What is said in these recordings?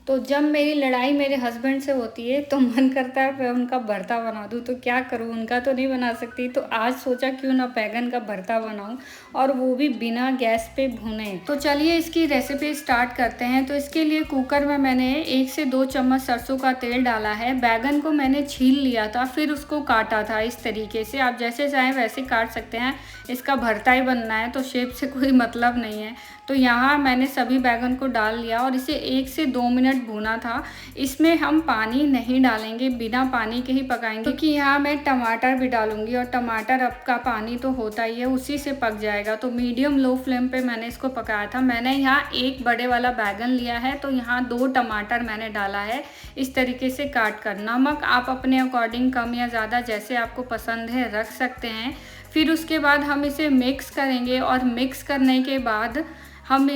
तो जब मेरी लड़ाई मेरे हस्बैंड से होती है तो मन करता है मैं उनका भरता बना दूँ, तो क्या करूँ, उनका तो नहीं बना सकती। तो आज सोचा क्यों ना बैगन का भरता बनाऊँ, और वो भी बिना गैस पे भुने। तो चलिए इसकी रेसिपी स्टार्ट करते हैं। तो इसके लिए कुकर में मैंने 1 से 2 चम्मच सरसों का तेल डाला है। बैगन को मैंने छील लिया था, फिर उसको काटा था इस तरीके से। आप जैसे चाहें वैसे काट सकते हैं, इसका भरता ही बनना है तो शेप से कोई मतलब नहीं है। तो यहाँ मैंने सभी बैगन को डाल लिया और इसे 1 से 2 मिनट भूना था। इसमें हम पानी नहीं डालेंगे, बिना पानी के ही पकाएंगे, क्योंकि यहाँ मैं टमाटर भी डालूंगी और टमाटर अब का पानी तो होता ही है, उसी से पक जाएगा। तो मीडियम लो फ्लेम पे मैंने इसको पकाया था। मैंने यहाँ एक बड़े वाला बैगन लिया है, तो यहाँ 2 टमाटर मैंने डाला है इस तरीके से काट कर। नमक आप अपने अकॉर्डिंग कम या ज़्यादा जैसे आपको पसंद है रख सकते हैं। फिर उसके बाद हम इसे मिक्स करेंगे और मिक्स करने के बाद हम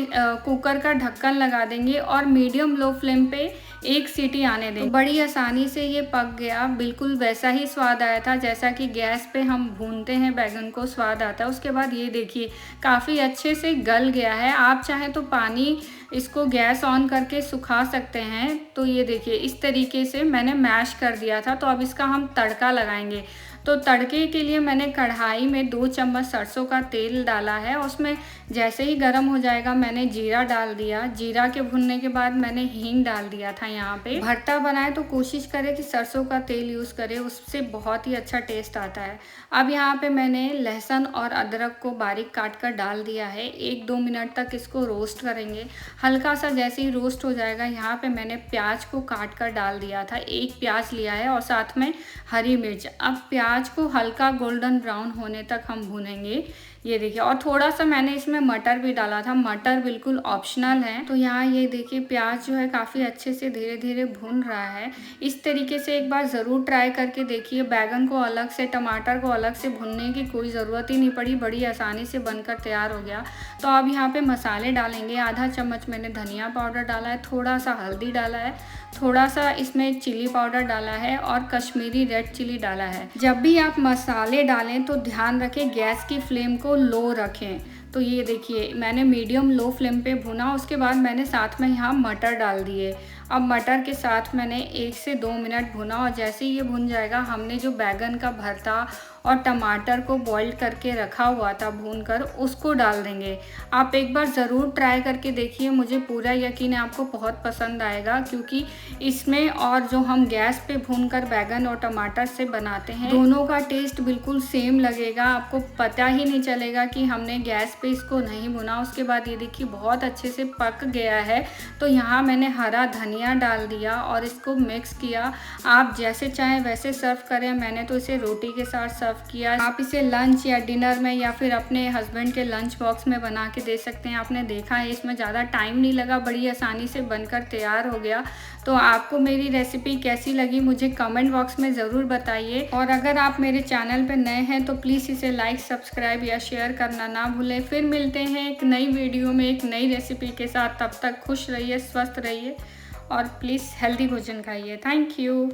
कुकर का ढक्कन लगा देंगे और मीडियम लो फ्लेम पे 1 सीटी आने देंगे। तो बड़ी आसानी से ये पक गया, बिल्कुल वैसा ही स्वाद आया था जैसा कि गैस पे हम भूनते हैं बैगन को स्वाद आता है। उसके बाद ये देखिए काफ़ी अच्छे से गल गया है। आप चाहें तो पानी इसको गैस ऑन करके सुखा सकते हैं। तो ये देखिए इस तरीके से मैंने मैश कर दिया था। तो अब इसका हम तड़का लगाएंगे। तो तड़के के लिए मैंने कढ़ाई में 2 चम्मच सरसों का तेल डाला है। उसमें जैसे ही गर्म हो जाएगा मैंने जीरा डाल दिया। जीरा के भुनने के बाद मैंने हींग डाल दिया था। यहाँ पे भरता बनाए तो कोशिश करें कि सरसों का तेल यूज़ करें, उससे बहुत ही अच्छा टेस्ट आता है। अब यहाँ पे मैंने लहसुन और अदरक को बारीक काट कर डाल दिया है। 1-2 मिनट तक इसको रोस्ट करेंगे। हल्का सा जैसे ही रोस्ट हो जाएगा यहाँ पे मैंने प्याज को काट कर डाल दिया था। 1 प्याज लिया है और साथ में हरी मिर्च। अब प्याज को हल्का गोल्डन ब्राउन होने तक हम भूनेंगे। ये देखिए, और थोड़ा सा मैंने इसमें मटर भी डाला था। मटर बिल्कुल ऑप्शनल है। तो यहाँ ये देखिए प्याज जो है काफ़ी अच्छे से धीरे धीरे भून रहा है। इस तरीके से एक बार ज़रूर ट्राई करके देखिए। बैगन को अलग से, टमाटर को अलग से भूनने की कोई ज़रूरत ही नहीं पड़ी, बड़ी आसानी से बनकर तैयार हो गया। तो अब यहाँ पे मसाले डालेंगे। आधा चम्मच मैंने धनिया पाउडर डाला है, थोड़ा सा हल्दी डाला है, थोड़ा सा इसमें चिली पाउडर डाला है और कश्मीरी रेड चिली डाला है। जब भी आप मसाले डालें तो ध्यान रखें गैस की फ्लेम को लो रखें। तो ये देखिए मैंने मीडियम लो फ्लेम पे भुना। उसके बाद मैंने साथ में यहाँ मटर डाल दिए। अब मटर के साथ मैंने 1 से 2 मिनट भुना और जैसे ही ये भुन जाएगा हमने जो बैगन का भरता और टमाटर को बॉईल करके रखा हुआ था भूनकर, उसको डाल देंगे। आप एक बार ज़रूर ट्राई करके देखिए, मुझे पूरा यकीन है आपको बहुत पसंद आएगा, क्योंकि इसमें और जो हम गैस पे भूनकर बैगन और टमाटर से बनाते हैं दोनों का टेस्ट बिल्कुल सेम लगेगा। आपको पता ही नहीं चलेगा कि हमने गैस पे इसको नहीं भुना। उसके बाद ये देखिए बहुत अच्छे से पक गया है। तो यहाँ मैंने हरा धनिया डाल दिया और इसको मिक्स किया। आप जैसे चाहें वैसे सर्व करें। मैंने तो इसे रोटी के साथ सर्व किया। आप इसे लंच या डिनर में या फिर अपने हस्बैंड के लंच बॉक्स में बना के दे सकते हैं। आपने देखा है इसमें ज़्यादा टाइम नहीं लगा, बड़ी आसानी से बनकर तैयार हो गया। तो आपको मेरी रेसिपी कैसी लगी मुझे कमेंट बॉक्स में ज़रूर बताइए। और अगर आप मेरे चैनल पर नए हैं तो प्लीज़ इसे लाइक, सब्सक्राइब या शेयर करना ना भूलें। फिर मिलते हैं एक नई वीडियो में एक नई रेसिपी के साथ। तब तक खुश रहिए, स्वस्थ रहिए और प्लीज़ हेल्दी भोजन खाइए। Thank you.